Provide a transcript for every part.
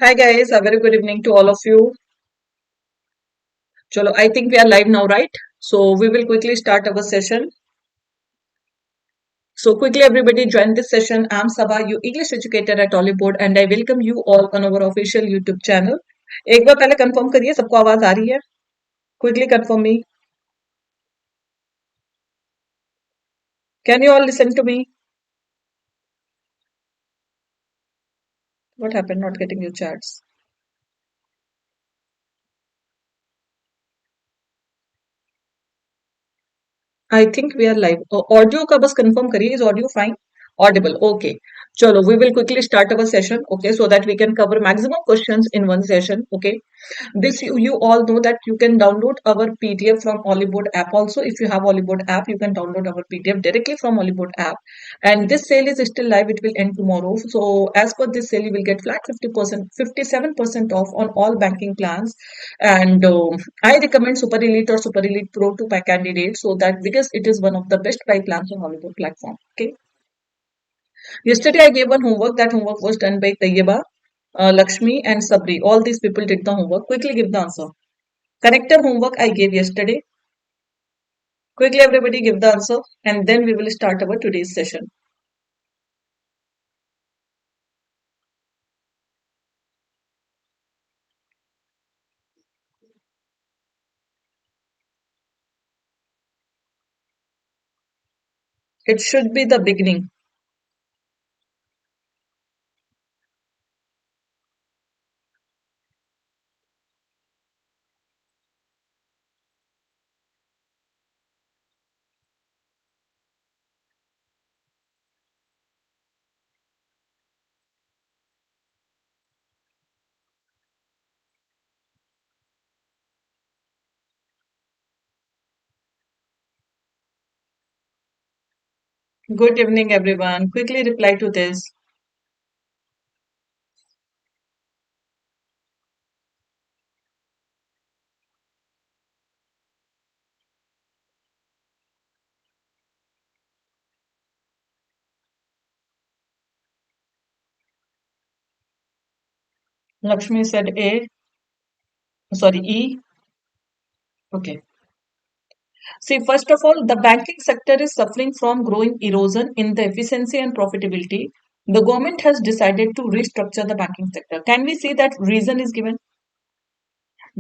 Hi guys, a very good evening to all of you. Chalo, I think we are live now, right? So we will quickly start our session. So quickly everybody join this session. I'm Saba, your English educator at Oliveboard and I welcome you all on our official YouTube channel. एक बार पहले confirm करिए सबको आवाज आ रही है. Quickly confirm me. Can you all listen to me? What happened? Not getting your chats. I think we are live. Audio का बस confirm करिए. Is audio fine? Audible. Okay. Chalo, we will quickly start our session. Okay, so that we can cover maximum questions in one session. Okay. This you all know that you can download our PDF from Oliveboard app also. If you have Oliveboard app, you can download our PDF directly from Oliveboard app. And this sale is still live. It will end tomorrow. So as per this sale, you will get flat 50%, 57% off on all banking plans. And I recommend Super Elite or Super Elite Pro to my candidates so that because it is one of the best price plans on Oliveboard platform. Okay. Yesterday I gave one homework. That homework was done by Tayyeba, Lakshmi, and Sabri. All these people did the homework. Quickly give the answer. Connector homework I gave yesterday. Quickly, everybody give the answer, and then we will start our today's session. It should be the beginning. Good evening, everyone. Quickly reply to this. Lakshmi said A. Sorry, E. Okay. See, first of all, the banking sector is suffering from growing erosion in the efficiency and profitability. The government has decided to restructure the banking sector. Can we see that reason is given?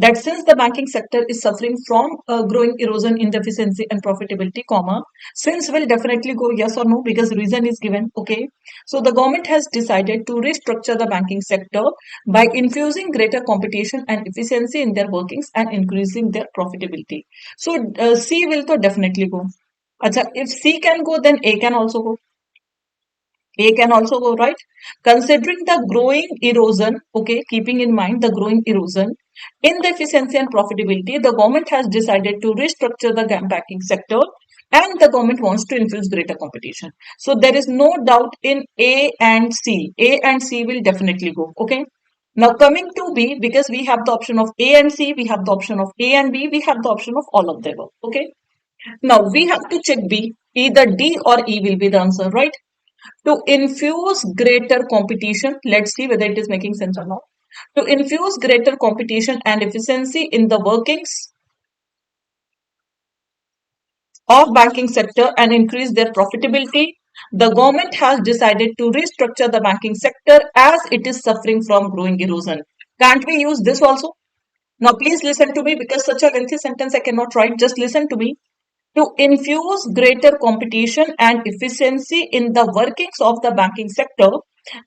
That since the banking sector is suffering from growing erosion in the efficiency and profitability, comma, since will definitely go yes or no because reason is given. Okay, so the government has decided to restructure the banking sector by infusing greater competition and efficiency in their workings and increasing their profitability. So C will to definitely go. Acha, if C can go, then A can also go. A can also go, right? Considering the growing erosion, okay, keeping in mind the growing erosion in the efficiency and profitability, the government has decided to restructure the banking sector and the government wants to infuse greater competition. So there is no doubt in A and C. A and C will definitely go, okay? Now coming to B, because we have the option of A and C, we have the option of A and B, we have the option of all of them, okay? Now we have to check B. Either D or E will be the answer, right? To infuse greater competition, let's see whether it is making sense or not. To infuse greater competition and efficiency in the workings of banking sector and increase their profitability, the government has decided to restructure the banking sector as it is suffering from growing erosion. Can't we use this also? Now please listen to me because such a lengthy sentence I cannot write. Just listen to me. To infuse greater competition and efficiency in the workings of the banking sector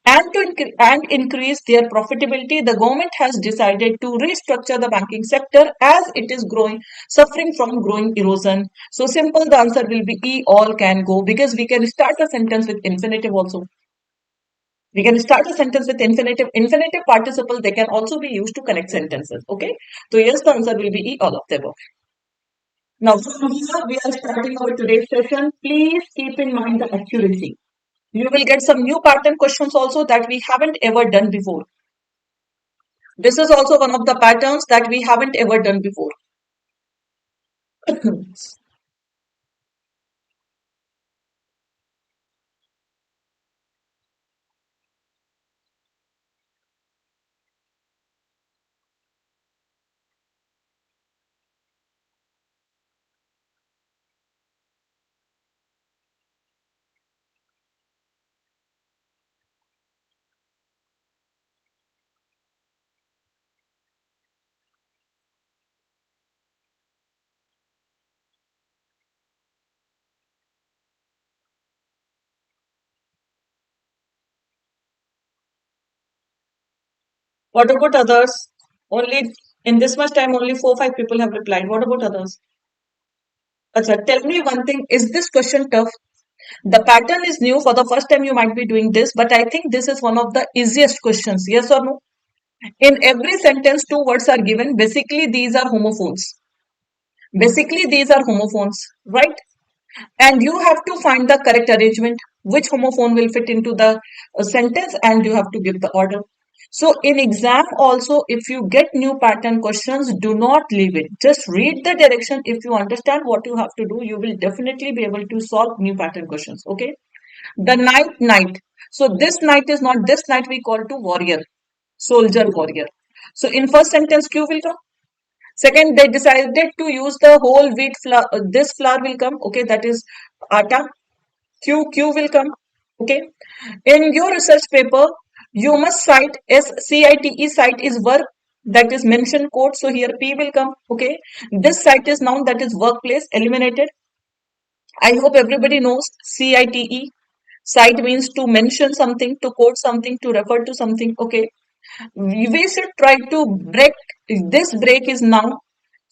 and increase their profitability, the government has decided to restructure the banking sector as it is suffering from growing erosion. So simple, the answer will be E, all can go, because we can start a sentence with infinitive also. We can start a sentence with infinitive. Infinitive participle, they can also be used to connect sentences. Okay. So yes, the answer will be E, all of them. Now, from here, we are starting our today's session. Please keep in mind the accuracy. You will get some new pattern questions also that we haven't ever done before. This is also one of the patterns that we haven't ever done before. What about others? Only in this much time, only 4 5 people have replied. What about others? Acha, tell me one thing. Is this question tough? The pattern is new. For the first time, you might be doing this, but I think this is one of the easiest questions. Yes or no? In every sentence, two words are given. Basically, these are homophones. Basically, these are homophones, right? And you have to find the correct arrangement, which homophone will fit into the sentence, and you have to give the order. So in exam also, if you get new pattern questions, do not leave it. Just read the direction. If you understand what you have to do, you will definitely be able to solve new pattern questions. Okay. The night. So this night is not this night, we call to warrior, soldier, warrior. So in first sentence, Q will come. Second, they decided to use the whole wheat flour. This flour will come. Okay, that is atta. Q will come. Okay. In your research paper, you must cite SCITE. Cite is verb, that is mention code. So here P will come. Okay. This cite is noun, that is workplace. Eliminated. I hope everybody knows CITE. Cite means to mention something, to quote something, to refer to something. Okay. We should try to break. This break is now.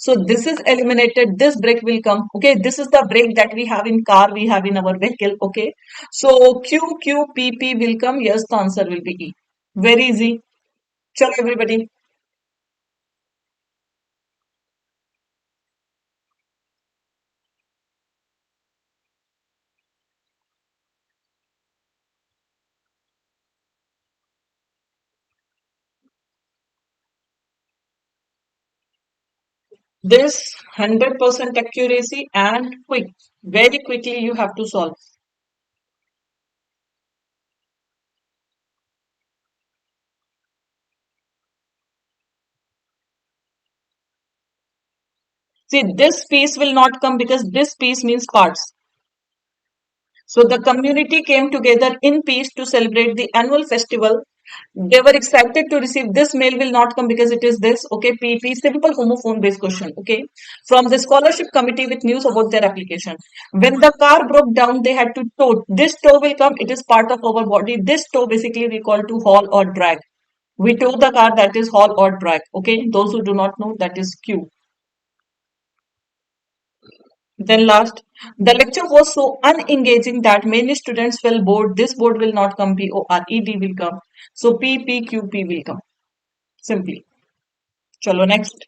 So this is eliminated. This break will come. Okay. This is the break that we have in car, we have in our vehicle. Okay. So QQPP will come. Yes, the answer will be E. Very easy. Chalo everybody. This 100% accuracy and quick. Very quickly you have to solve. See, this piece will not come because this piece means parts. So the community came together in peace to celebrate the annual festival. They were excited to receive this mail will not come because it is this. Okay, PP, simple homophone based question. Okay, from the scholarship committee with news about their application. When the car broke down, they had to tow. This tow will come. It is part of our body. This tow basically we call to haul or drag. We tow the car, that is haul or drag. Okay, those who do not know, that is Q. Then last, the lecture was so unengaging that many students felt bored. This board will not come. P-O-R-E-D will come. So P-P-Q-P will come. Simply. Chalo next.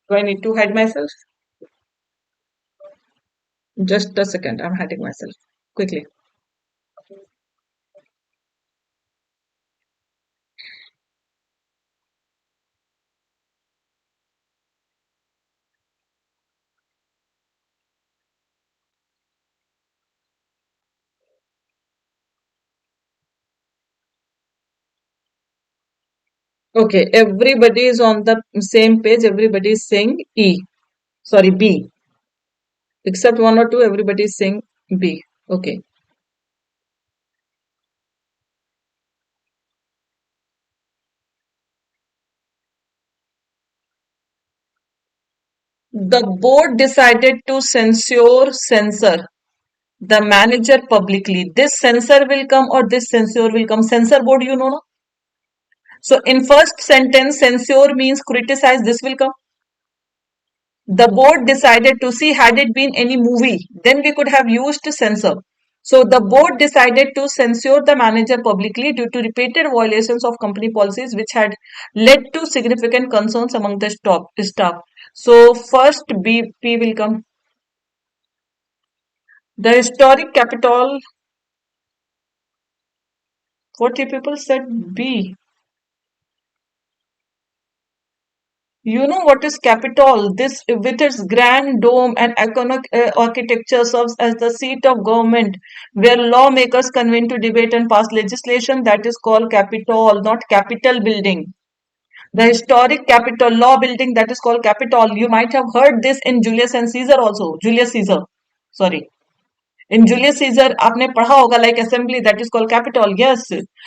Do I need to hide myself? Just a second. I'm hiding myself. Quickly. Okay. Everybody is on the same page. Everybody is saying E. Sorry, B. Except one or two, everybody is saying B. Okay. The board decided to censor the manager publicly. This censor will come or this censure will come. Censor board, you know. No? So in first sentence, censure means criticize. This will come. The board decided to see had it been any movie, then we could have used censor. So the board decided to censure the manager publicly due to repeated violations of company policies which had led to significant concerns among the staff. So first BP will come. The historic capital. 40 people said B. You know what is Capitol? This, with its grand dome and iconic architecture, serves as the seat of government, where lawmakers convene to debate and pass legislation. That is called Capitol, not Capitol building. The historic Capitol law building, that is called Capitol. You might have heard this in Julius and Caesar also. Julius Caesar. Sorry. In Julius Caesar, आपने पढ़ा होगा like assembly that is called Capitol. Yes.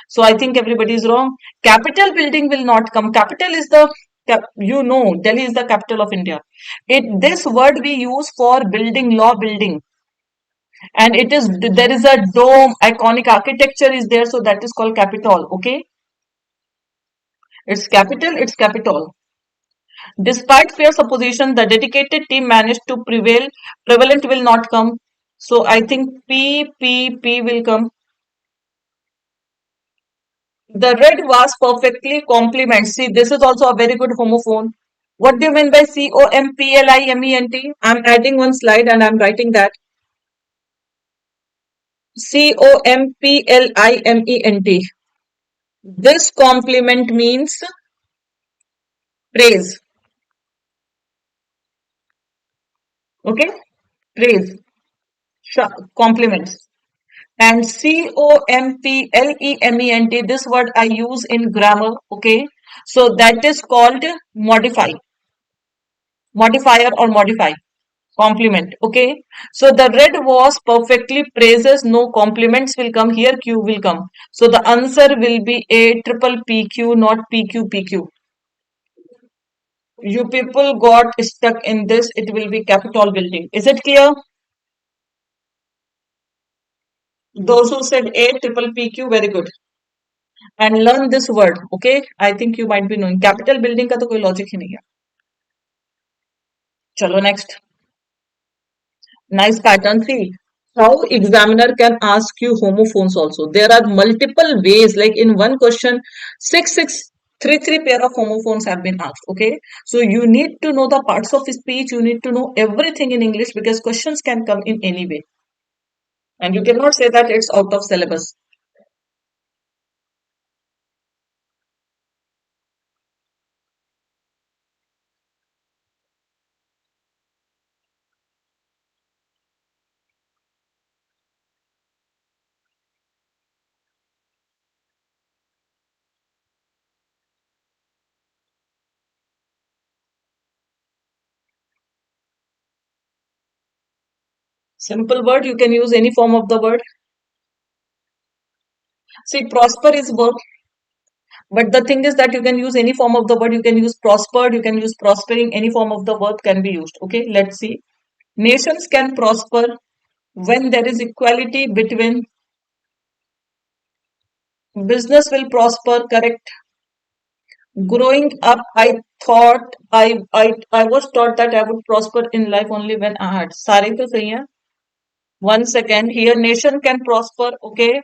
So I think everybody is wrong. Capitol building will not come. Capital is the Delhi is the capital of India. This word we use for building, law building, and there is a dome, iconic architecture is there, so that is called Capitol. Okay, it's capital. It's Capitol. Despite fierce opposition, the dedicated team managed to prevail. Prevalent will not come. So I think P will come. The red was perfectly complement. See, this is also a very good homophone. What do you mean by COMPLIMENT? I'm adding one slide and I'm writing that. COMPLIMENT. This complement means praise. Okay? Praise. Compliments. And COMPLEMENT, this word I use in grammar. Okay? So that is called modify. Modifier or modify. Compliment. Okay. So the red was perfectly praises. No compliments will come here. Q will come. So the answer will be a triple PQ, not PQ. You people got stuck in this. It will be Capitol building. Is it clear? Those who said A triple PQ, very good. And learn this word. Okay. I think you might be knowing. Capital building का तो कोई logic ही नहीं है. चलो next. Nice pattern. See how examiner can ask you homophones also. There are multiple ways. Like in one question, three pair of homophones have been asked. Okay, so you need to know the parts of speech. You need to know everything in English because questions can come in any way, and you cannot say that it's out of syllabus. Simple word. You can use any form of the word. See, prosper is verb. But the thing is that you can use any form of the word. You can use prospered, you can use prospering, any form of the verb can be used. Okay, let's see. Nations can prosper when there is equality between business will prosper, correct. Growing up, I was taught that I would prosper in life only when I had. सारे तो सही है. One second. Here, nation can prosper. Okay,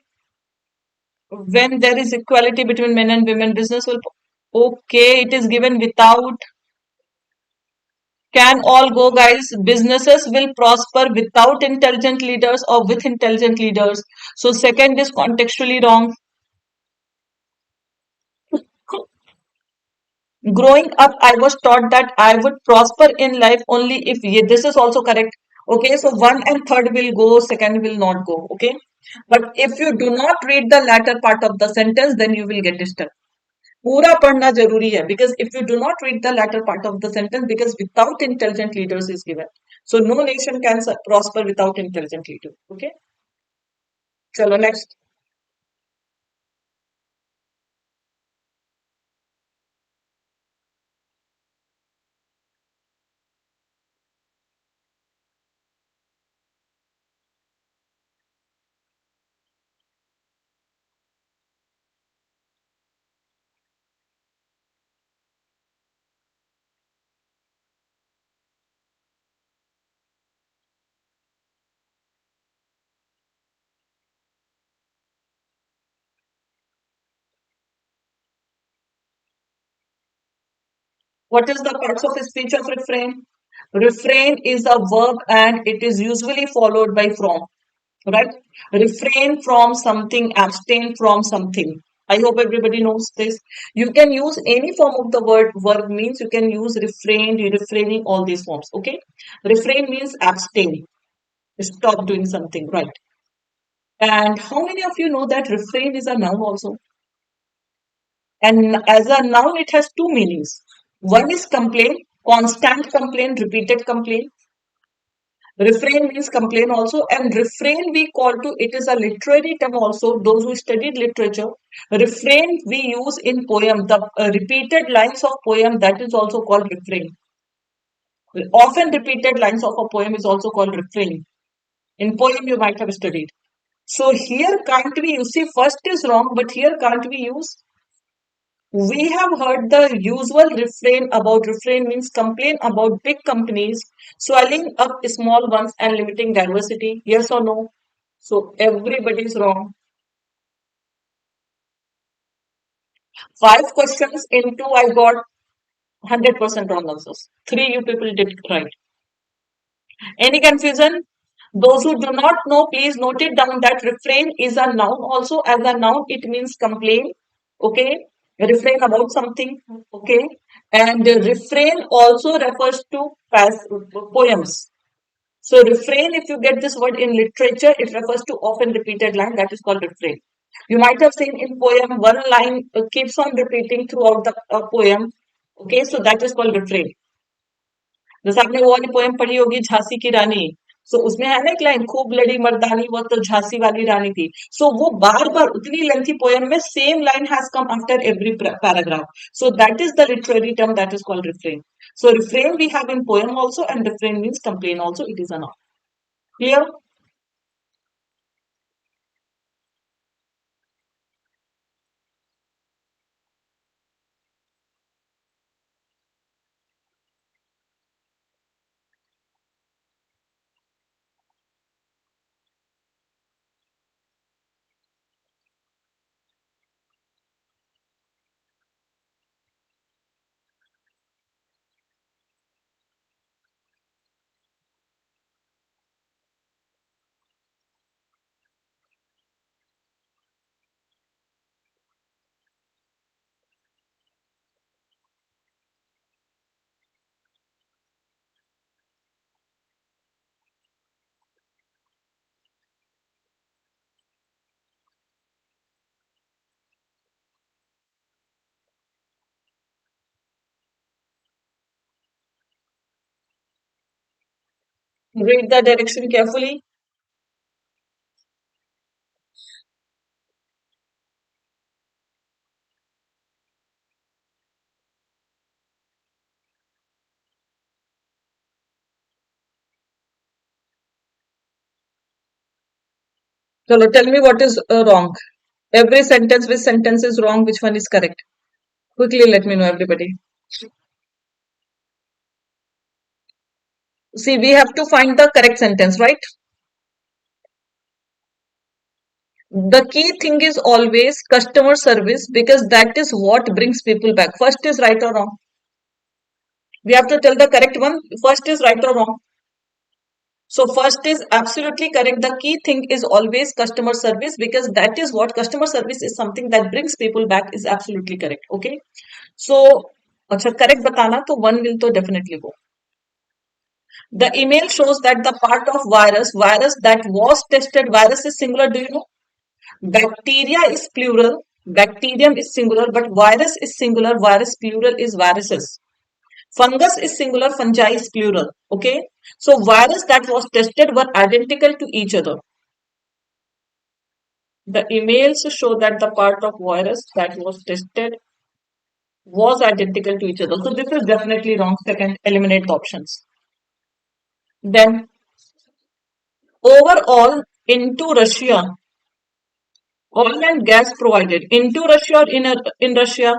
when there is equality between men and women, business will. Okay, it is given without. Can all go, guys. Businesses will prosper without intelligent leaders or with intelligent leaders. So second is contextually wrong. Growing up, I was taught that I would prosper in life only if this is also correct. Okay, so one and third will go, second will not go. Okay, but if you do not read the latter part of the sentence, then you will get disturbed. पूरा पढ़ना जरूरी है because if you do not read the latter part of the sentence, because without intelligent leaders is given, so no nation can prosper without intelligent leaders. Okay, chalo next. What is the parts of speech of refrain? Refrain is a verb and it is usually followed by from. Right? Refrain from something, abstain from something. I hope everybody knows this. You can use any form of the word. Verb means you can use refrain, refraining, all these forms. Okay. Refrain means abstain. Stop doing something. Right. And how many of you know that refrain is a noun also? And as a noun, it has two meanings. One is complaint, constant complaint, repeated complaint. Refrain means complain also, and refrain we call to it is a literary term also. Those who studied literature, refrain we use in poem. The repeated lines of poem, that is also called refrain. Often repeated lines of a poem is also called refrain. In poem you might have studied. So here can't we use? See, first is wrong, but here can't we use? We have heard the usual refrain means complain about big companies swallowing up small ones and limiting diversity. Yes or no? So everybody is wrong. 5 questions in two, I got 100% wrong answers. Three you people did it right. Any confusion? Those who do not know, please note it down that refrain is a noun also. As a noun, it means complain. Okay. Refrain about something. Okay. And refrain also refers to poems. So refrain, if you get this word in literature, it refers to often repeated line. That is called refrain. You might have seen in poem, one line keeps on repeating throughout the poem. Okay. So that is called refrain. जैसे आपने वो वाली poem पढ़ी होगी झांसी की रानी सो उसमें है ना एक लाइन खूब लड़ी मर्दानी वो तो झांसी वाली रानी थी सो वो बार बार उतनी लेंथी पोएम में same line has come after every paragraph so that is the literary term that is called refrain so refrain we have in poem also and refrain means complain also it is a noun clear read the direction carefully chalo tell me what is wrong every sentence which sentence is wrong which one is correct quickly let me know everybody see we have to find the correct sentence right the key thing is always customer service because that is what brings people back. First is right or wrong. We have to tell the correct one. First is right or wrong. So first is absolutely correct. The key thing is always customer service because that is what customer service is something that brings people back is absolutely correct. Okay. So अच्छा correct बताना तो one will तो definitely go. The email shows that the part of virus that was tested, virus is singular. Do you know? Bacteria is plural, bacterium is singular, but virus is singular, virus plural is viruses. Fungus is singular, fungi is plural. Okay. So virus that was tested were identical to each other. The emails show that the part of virus that was tested was identical to each other. So this is definitely wrong. Second, eliminate the options. Then overall into Russia, oil and gas provided into Russia or in Russia,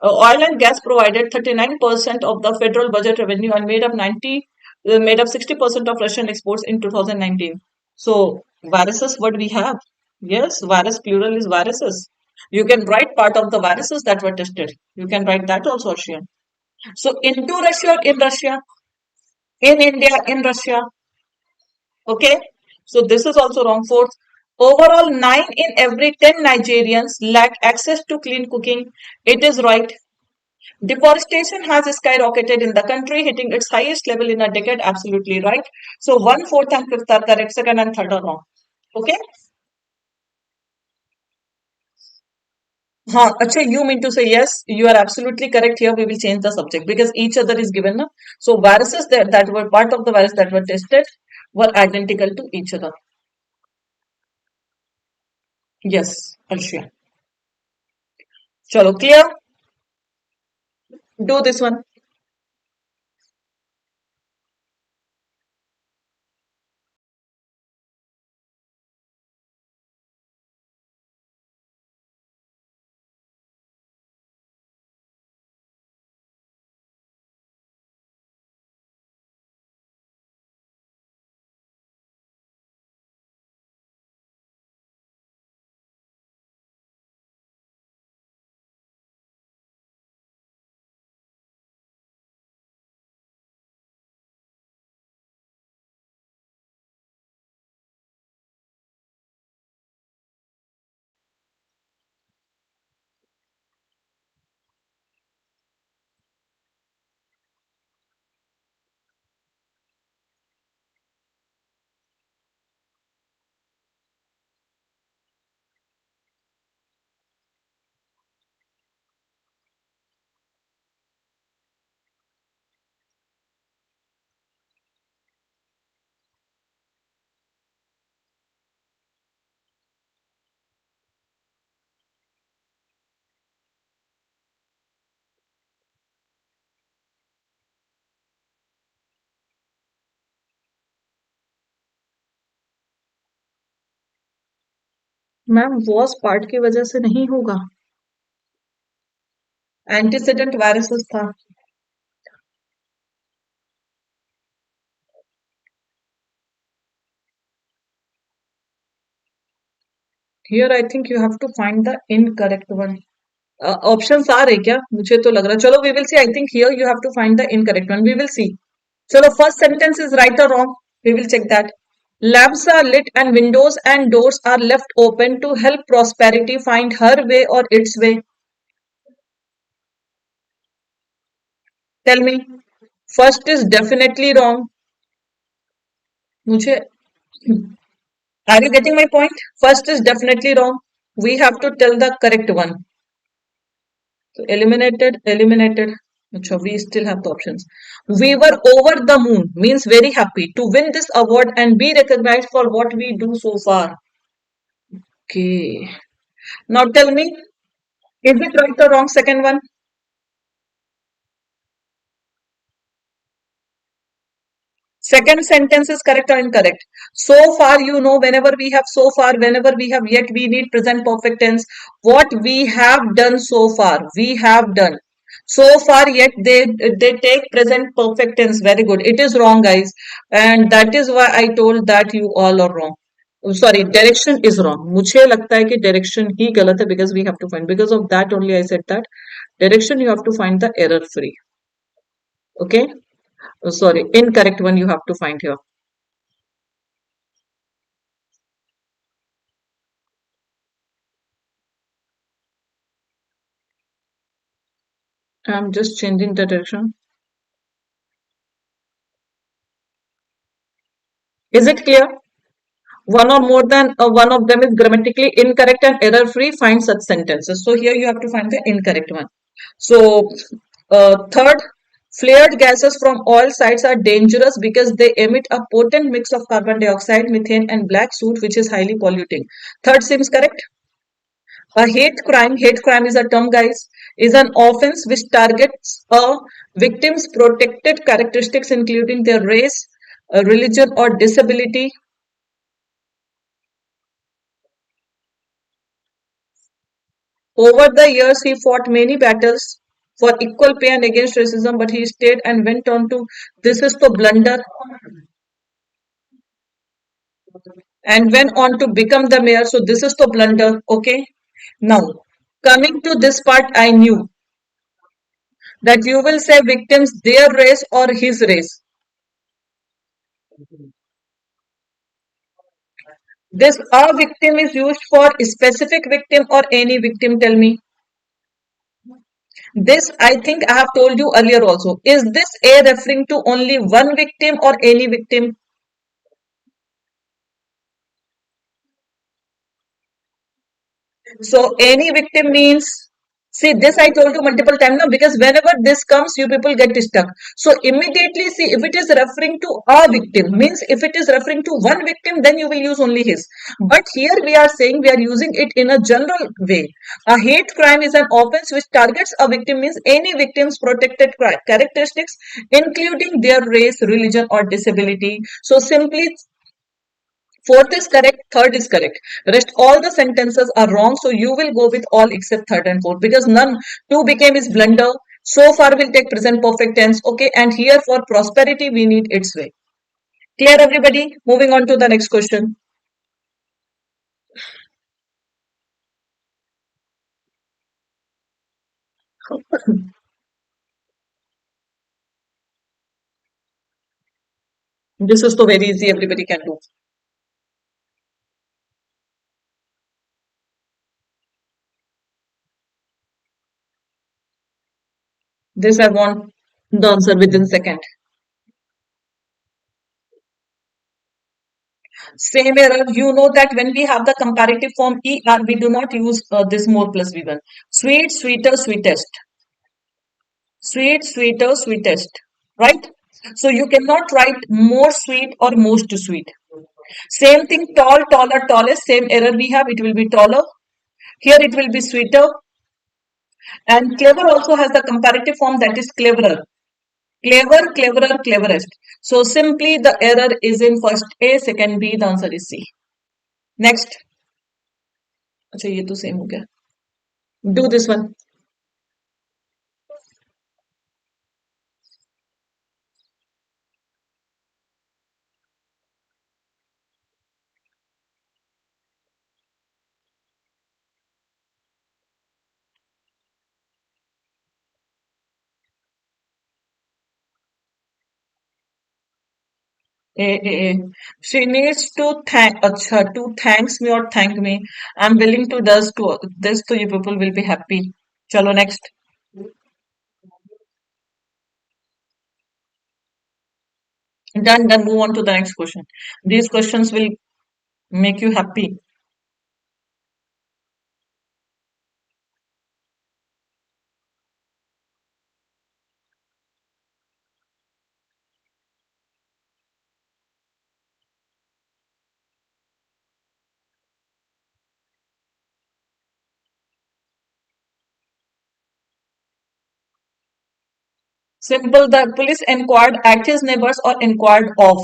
oil and gas provided 39% of the federal budget revenue and made up 60% of Russian exports in 2019. So viruses, what we have? Yes, virus plural is viruses. You can write part of the viruses that were tested. You can write that also, Russian. So into Russia or in Russia, in India, in Russia. Okay. So this is also wrong. Fourth, overall 9 in every 10 Nigerians lack access to clean cooking. It is right. Deforestation has skyrocketed in the country, hitting its highest level in a decade. Absolutely right. So one, fourth, and fifth are correct. Second and third are wrong. Okay. Acha, you mean to say yes, you are absolutely correct here. We will change the subject because each other is given. Na? So viruses that were part of the virus that were tested. were identical to each other. Yes, Arshia. Chalo, clear? Do this one. Ma'am वॉस part की वजह से नहीं होगा. Antecedent viruses था. Here I think you have to find the incorrect one. Options are क्या? मुझे तो लग रहा है. चलो, we will see. I think here you have to find the incorrect one. We will see. So the first sentence is right or wrong. We will check that. Lamps are lit and windows and doors are left open to help prosperity find her way or its way. Tell me. First is definitely wrong. मुझे Are you getting my point? First is definitely wrong. We have to tell the correct one. So eliminated, eliminated. Achha, we still have the options. We were over the moon means very happy to win this award and be recognized for what we do so far. Okay. Now tell me, is it right or wrong? Second one. Second sentence is correct or incorrect. So far, whenever we have so far, whenever we have yet, we need present perfect tense. What we have done so far, we have done. So far, yet they take present perfect tense. Very good. It is wrong, guys, and that is why I told that you all are wrong. Sorry, direction is wrong. मुझे लगता है कि direction ही गलत है because we have to find. Because of that only I said that direction you have to find the error free. Okay. Sorry, incorrect one you have to find here. I'm just changing the direction. Is it clear? One or more than one of them is grammatically incorrect and error free. Find such sentences. So here you have to find the incorrect one. So third, flared gases from all sides are dangerous because they emit a potent mix of carbon dioxide, methane, and black soot, which is highly polluting. Third seems correct. A hate crime is a term, guys, is an offense which targets a victim's protected characteristics, including their race, religion, or disability. Over the years, he fought many battles for equal pay and against racism, but he stayed and went on to this is the blunder and went on to become the mayor. So this is the blunder. Okay. Now, coming to this part, I knew that you will say victims their race or his race. This a victim is used for a specific victim or any victim. Tell me. This I think I have told you earlier also. Is this a referring to only one victim or any victim? So any victim means See, this I told you multiple times now, because whenever this comes, you people get stuck. So immediately see, if it is referring to a victim, means if it is referring to one victim, then you will use only his. But here we are saying we are using it in a general way. A hate crime is an offense which targets a victim, means any victim's protected characteristics, including their race, religion, or disability. So simply fourth is correct, third is correct. Rest all the sentences are wrong. So you will go with all except third and fourth, because none, two became is blunder. So far we'll take present perfect tense. Okay. And here for prosperity, we need its way. Clear everybody? Moving on to the next question. This is so very easy. Everybody can do. This I want the answer within second. Same error. You know that when we have the comparative form ER, we do not use this more plus V1. Sweet, sweeter, sweetest. Sweet, sweeter, sweetest. Right? So you cannot write more sweet or most sweet. Same thing, tall, taller, tallest. Same error we have. It will be taller. Here it will be sweeter. And clever also has the comparative form, that is cleverer. Clever, cleverer, cleverest. So simply the error is in first A, second B. The answer is C. Next. अच्छा ये तो same हो गया. Do this one. She needs to thank, acha, to thanks me or thank me. I'm willing to does to this, so you people will be happy. Chalo next. Done, done. Move on to the next question. These questions will make you happy. Simple. The police inquired at his neighbors or inquired of.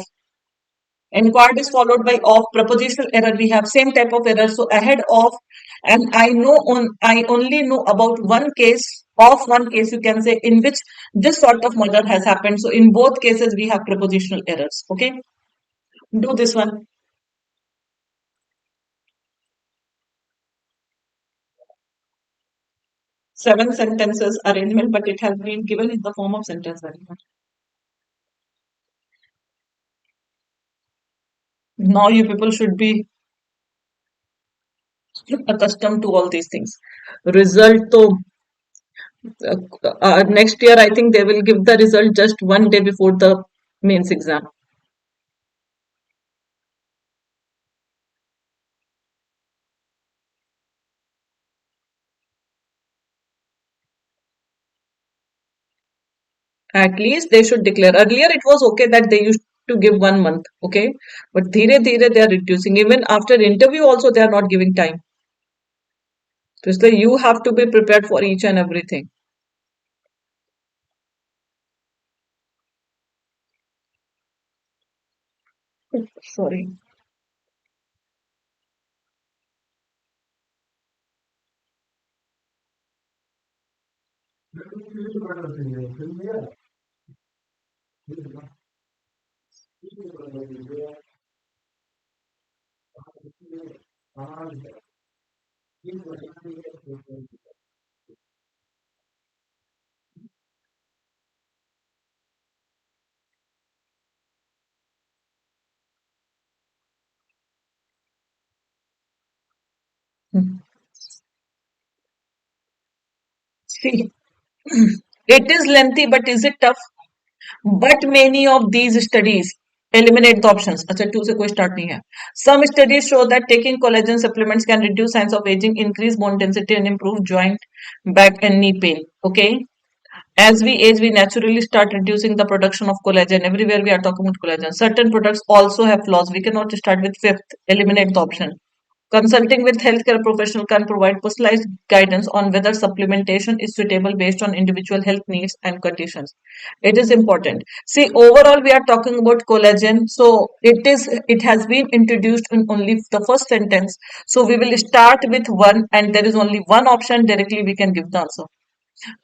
Inquired is followed by of. Prepositional error. We have same type of error. So ahead of, and I know on. I only know about one case. Of one case, you can say, in which this sort of murder has happened. So in both cases, we have prepositional errors. Okay. Do this one. Seven sentences arrangement, but it has been given in the form of sentence arrangement. Now you people should be accustomed to all these things. Result to next year, I think they will give the result just one day before the mains exam. At least they should declare. Earlier, it was okay that they used to give 1 month, okay, but dhire dhire they are reducing. Even after interview, also they are not giving time. So you have to be prepared for each and everything. Sorry. See, it is lengthy, but is it tough? But many of these studies Eliminate the options. अच्छा 2 से कोई start नहीं है. Some studies show that taking collagen supplements can reduce signs of aging, increase bone density, and improve joint, back, and knee pain. Okay. As we age, we naturally start reducing the production of collagen. Everywhere we are talking about collagen. Certain products also have flaws. We cannot start with fifth. Eliminate the option. Consulting with healthcare professional can provide personalized guidance on whether supplementation is suitable based on individual health needs and conditions. It is important. See, overall, we are talking about collagen. So it has been introduced in only the first sentence. So we will start with one, and there is only one option. Directly, we can give the answer.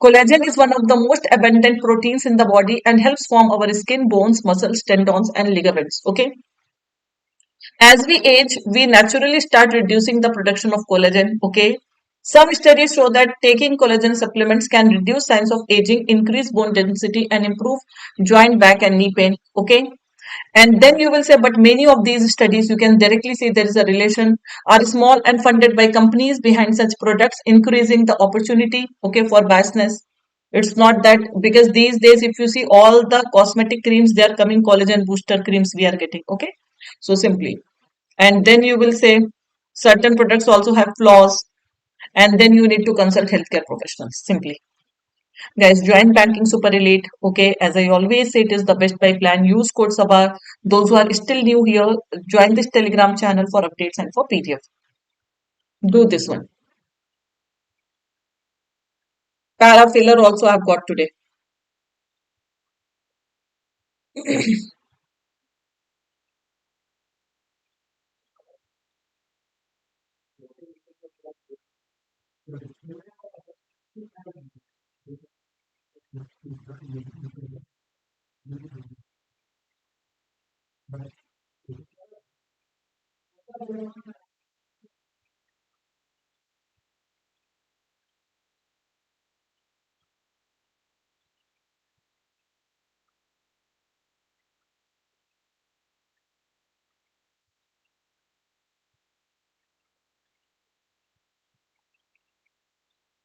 Collagen is one of the most abundant proteins in the body and helps form our skin, bones, muscles, tendons, and ligaments. Okay. As we age, we naturally start reducing the production of collagen. Okay. Some studies show that taking collagen supplements can reduce signs of aging, increase bone density, and improve joint, back, and knee pain. Okay. And then you will say, but many of these studies, you can directly see there is a relation, are small and funded by companies behind such products, increasing the opportunity, okay, for biasness. It's not that because these days, if you see all the cosmetic creams, they are coming collagen booster creams we are getting, okay. So simply, and then you will say certain products also have flaws, and then you need to consult healthcare professionals. Simply, guys, join banking super elite. Okay, as I always say, it is the best buy plan. Use code SABA. Those who are still new here, join this Telegram channel for updates and for PDF. Do this one. Parafiller also I've got today.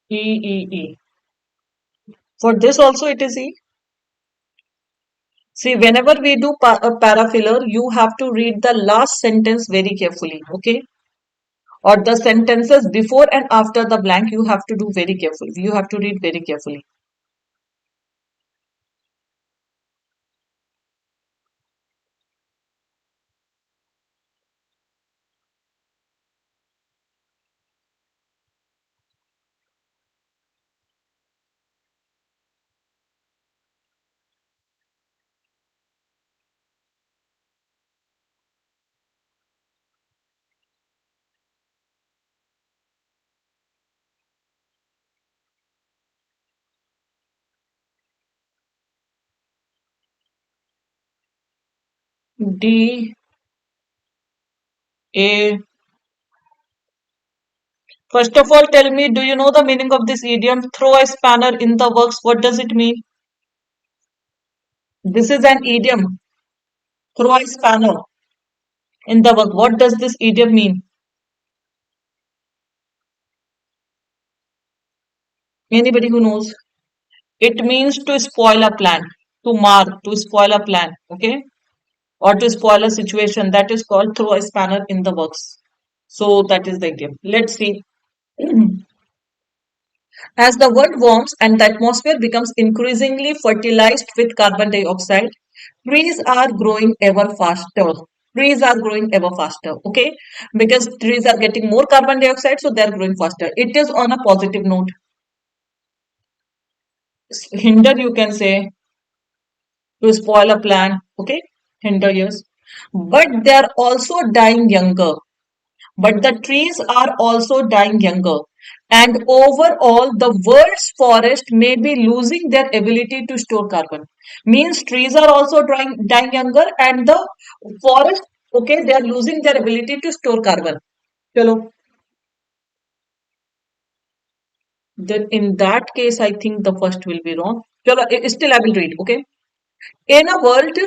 E E E. For this also it is E. See, whenever we do a parafiller, you have to read the last sentence very carefully. Okay, or the sentences before and after the blank, you have to do very carefully. You have to read very carefully. D A. First of all, tell me, do you know the meaning of this idiom? Throw a spanner in the works. What does it mean? This is an idiom. Throw a spanner in the work. What does this idiom mean? Anybody who knows? It means to spoil a plan, to mar, to spoil a plan, okay? Or to spoil a situation. That is called throw a spanner in the works. So that is the idiom. Let's see. As the world warms and the atmosphere becomes increasingly fertilized with carbon dioxide, trees are growing ever faster. Trees are growing ever faster, okay? Because trees are getting more carbon dioxide, so they are growing faster. It is on a positive note. Hinder, you can say, to spoil a plant, okay? Hinder, yes. But they are also dying younger. But the trees are also dying younger. And overall, the world's forest may be losing their ability to store carbon. Means trees are also dying younger, and the forest, okay, they are losing their ability to store carbon. Chalo. Then in that case, I think the first will be wrong. Chalo, still I will read, okay? In a world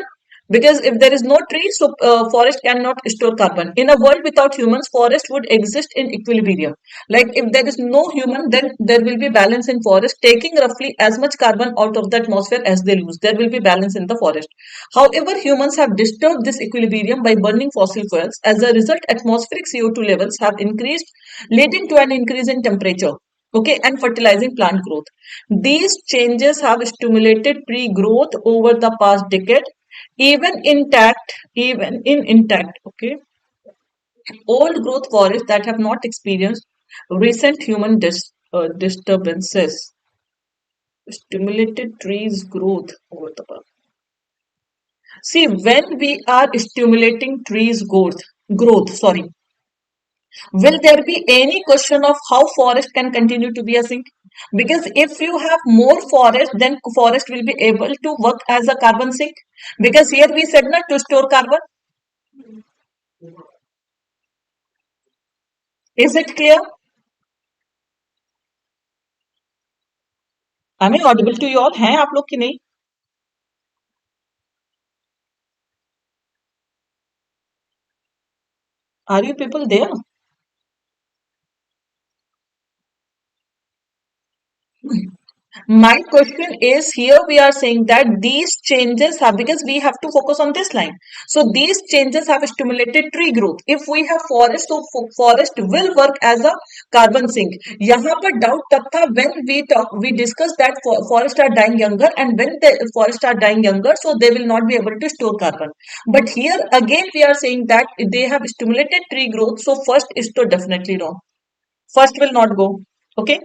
Because if there is no tree, so forest cannot store carbon. In a world without humans, forest would exist in equilibrium. Like if there is no human, then there will be balance in forest, taking roughly as much carbon out of the atmosphere as they lose. There will be balance in the forest. However, humans have disturbed this equilibrium by burning fossil fuels. As a result, atmospheric CO2 levels have increased, leading to an increase in temperature, okay, and fertilizing plant growth. These changes have stimulated tree growth over the past decade. Even in intact, okay, old growth forests that have not experienced recent human disturbances stimulated trees growth over the past. See, when we are stimulating trees growth, sorry, will there be any question of how forest can continue to be a sink? Because if you have more forest, then forest will be able to work as a carbon sink. Because here we said not to store carbon. Is it clear? Am I audible to you all? हैं आप लोग की नहीं? Are you people there? My question is, here we are saying that these changes have, because we have to focus on this line. So these changes have stimulated tree growth. If we have forest, so forest will work as a carbon sink. यहाँ पर doubt तब था when we discussed that forests are dying younger, and when the forests are dying younger, so they will not be able to store carbon. But here again we are saying that they have stimulated tree growth, so first is to definitely wrong. First will not go. Okay.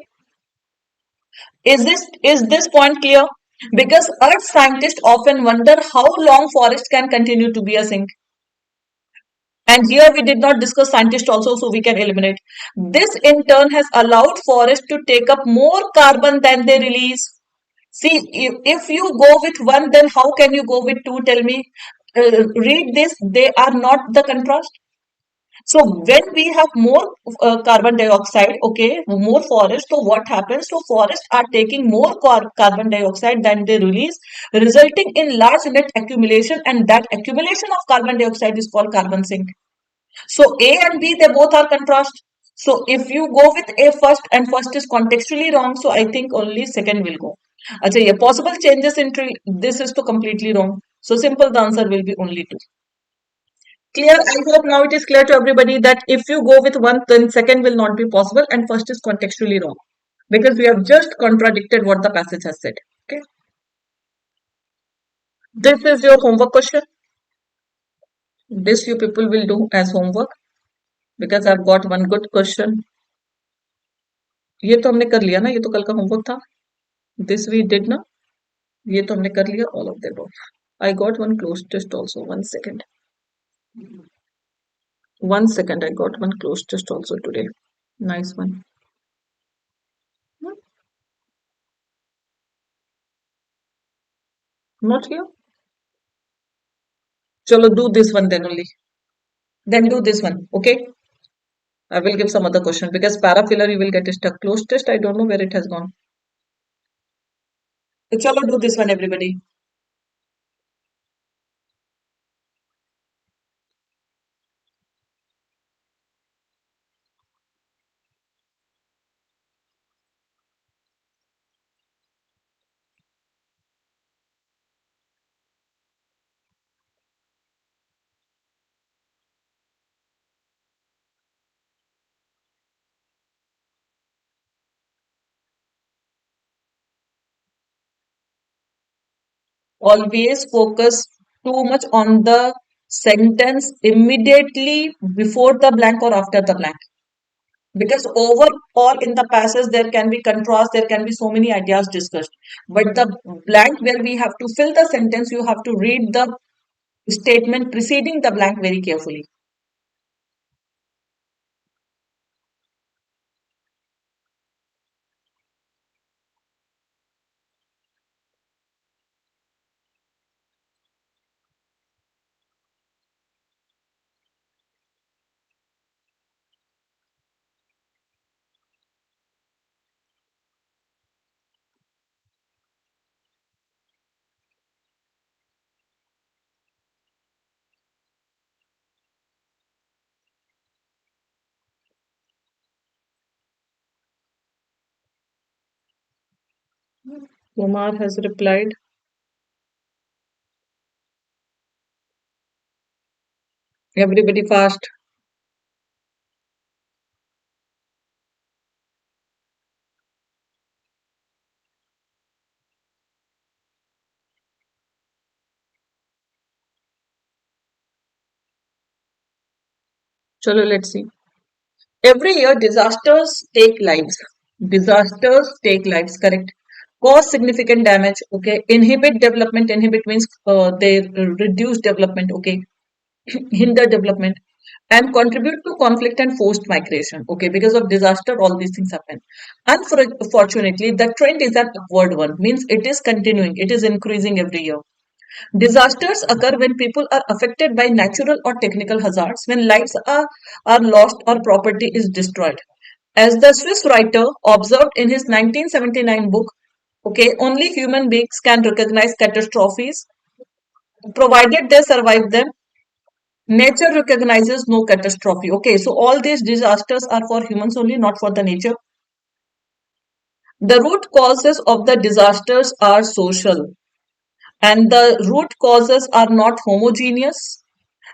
Is this point clear? Because earth scientists often wonder how long forests can continue to be a sink. And here we did not discuss scientists also, so we can eliminate. This in turn has allowed forests to take up more carbon than they release. See, if you go with one, then how can you go with two? Tell me. Read this. They are not the contrast. So when we have more carbon dioxide, okay, more forest, so what happens? So forests are taking more carbon dioxide than they release, resulting in large net accumulation, and that accumulation of carbon dioxide is called carbon sink. So A and B, they both are contrast. So if you go with A first and first is contextually wrong, so I think only second will go. Acha, yeah, possible changes in tree, this is to completely wrong. So simple, the answer will be only two. Clear? I hope now it is clear to everybody that if you go with one, then second will not be possible and first is contextually wrong. Because we have just contradicted what the passage has said. Okay. This is your homework question. This you people will do as homework because I've got one good question. ये तो हमने कर लिया ना, ये तो कल का होमवर्क था. This we did ना, ये तो हमने कर लिया all of the above. I got one closed test also. 1 second. 1 second. I got one closed test also today. Nice one. Not here. Chalo, do this one then only. Then do this one. Okay. I will give some other question because parafiller you will get stuck. Closed test, I don't know where it has gone. So chalo, do this one, everybody. Always focus too much on the sentence immediately before the blank or after the blank. Because overall in the passage there can be contrast, there can be so many ideas discussed. But the blank where we have to fill the sentence, you have to read the statement preceding the blank very carefully. Kumar has replied. Everybody fast. Chalo, let's see. Every year, disasters take lives. Disasters take lives, correct? Cause significant damage, okay? Inhibit development. Inhibit means they reduce development, okay? Hinder development. And contribute to conflict and forced migration, okay? Because of disaster, all these things happen. Unfortunately, the trend is an upward one, means it is continuing, it is increasing every year. Disasters occur when people are affected by natural or technical hazards, when are lost or property is destroyed. As the Swiss writer observed in his 1979 book, okay, only human beings can recognize catastrophes provided they survive them. Nature recognizes no catastrophe. Okay, so all these disasters are for humans only, not for the nature. The root causes of the disasters are social, and the root causes are not homogeneous,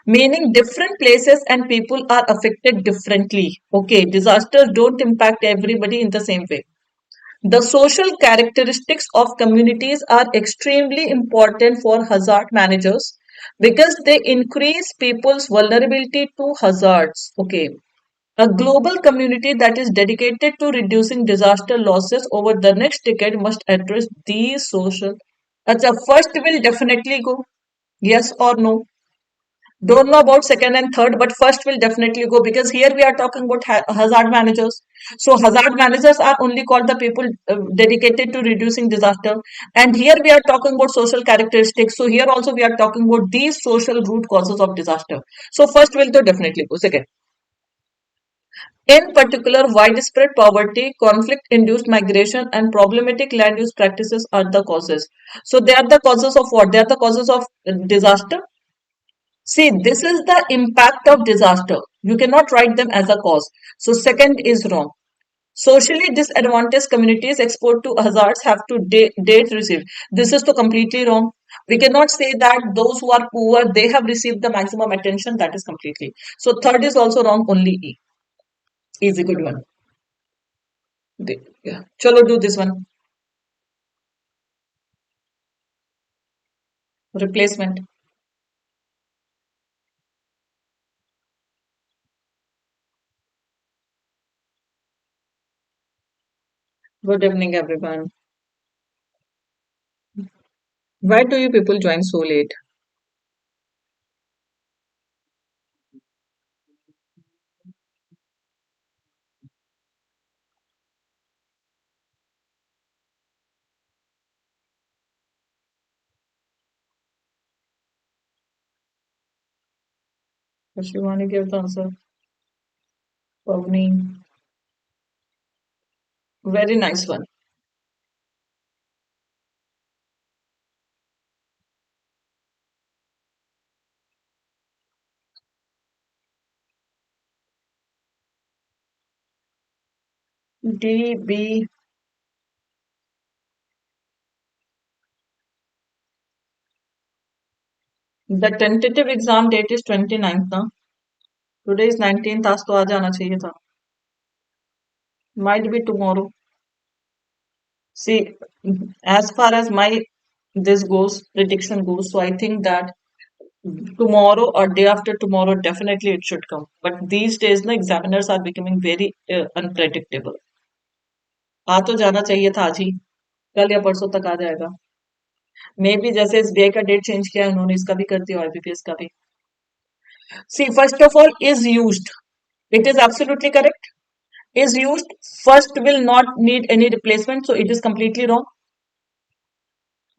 meaning different places and people are affected differently. Okay, disasters don't impact everybody in the same way. The social characteristics of communities are extremely important for hazard managers because they increase people's vulnerability to hazards. Okay, a global community that is dedicated to reducing disaster losses over the next decade must address these social. Acha, first will definitely go. Yes or no? Don't know about second and third, but first will definitely go because here we are talking about hazard managers. So hazard managers are only called the people dedicated to reducing disaster. And here we are talking about social characteristics. So here also we are talking about these social root causes of disaster. So first will to definitely go. Second. In particular, widespread poverty, conflict-induced migration, and problematic land use practices are the causes. So they are the causes of what? They are the causes of disaster. See, this is the impact of disaster. You cannot write them as a cause. So second is wrong. Socially disadvantaged communities exposed to hazards have to date receive. This is to completely wrong. We cannot say that those who are poor, they have received the maximum attention. That is completely. So third is also wrong. Only E is a good one. Yeah. Chalo, do this one. Replacement. Good evening, everyone. Why do you people join so late? If you want to give the answer, Pavni. Very nice one. D, B. The tentative exam date is 29th now. Today is 19th. आज तो आ जाना चाहिए था. Might be tomorrow. See, as far as my this goes, prediction goes, so I think that tomorrow or day after tomorrow, definitely it should come. But these days, the examiners are becoming very unpredictable. आ तो जाना चाहिए था आज ही. कल या परसों तक आ जाएगा. मे बी जैसे एसबीआई का डेट चेंज किया है उन्होंने इसका भी कर दिया आईबीपीएस का भी. See, first of all, is used. It is absolutely correct. Is used. First will not need any replacement, so it is completely wrong.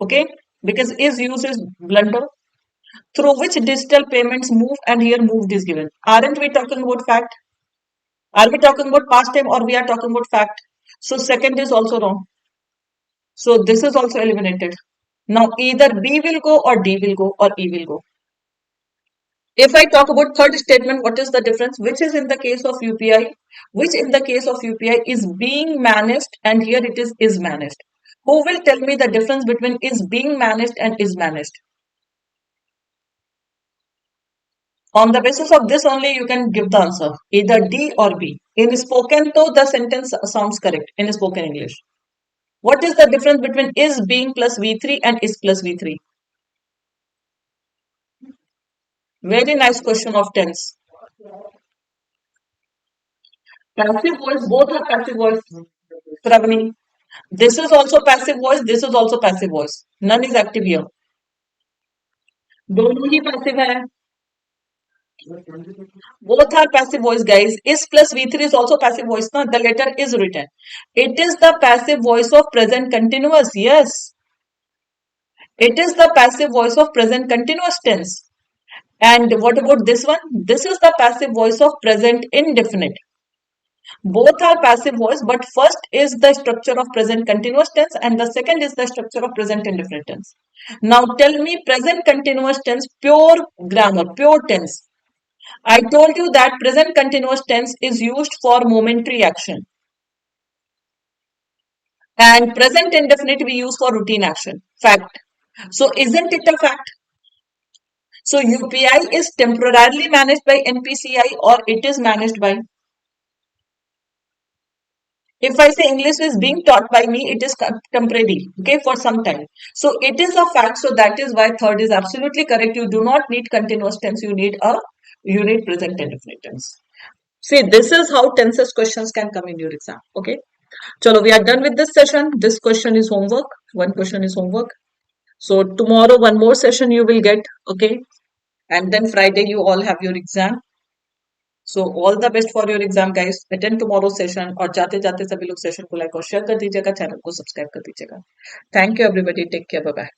Okay, because is used is blunder. Through which digital payments move, and here moved is given. Aren't we talking about fact? Are we talking about past time or we are talking about fact? So second is also wrong. So this is also eliminated. Now either B will go or D will go or E will go. If I talk about third statement, what is the difference? Which is in the case of UPI, which in the case of UPI is being managed, and here it is managed. Who will tell me the difference between is being managed and is managed? On the basis of this only you can give the answer, either D or B. In spoken to the sentence sounds correct in spoken English. What is the difference between is being plus V3 and is plus V3? Very nice question of tense. Passive voice, both are passive voice. Pravani. This is also passive voice, this is also passive voice. None is active here. दोनों ही passive है. Both are passive voice, guys. Is plus V3 is also passive voice. No, the letter is written. It is the passive voice of present continuous. Yes. It is the passive voice of present continuous tense. And what about this one? This is the passive voice of present indefinite. Both are passive voice, but first is the structure of present continuous tense and the second is the structure of present indefinite tense. Now tell me present continuous tense, pure grammar, pure tense. I told you that present continuous tense is used for momentary action. And present indefinite we use for routine action. Fact. So isn't it a fact? So UPI is temporarily managed by NPCI or it is managed by? If I say English is being taught by me, it is temporary, okay, for some time. So it is a fact. So that is why third is absolutely correct. You do not need continuous tense. You need present indefinite tense. See, this is how tenses questions can come in your exam. Okay. Chalo, we are done with this session. This question is homework. One question is homework. So tomorrow, one more session you will get. Okay. And then Friday, you all have your exam. So all the best for your exam, guys. Attend tomorrow's session और जाते जाते सभी लोग session को like और share कर दीजिएगा, channel को सब्सक्राइब कर दीजिएगा. Thank you everybody. Take care. Bye bye.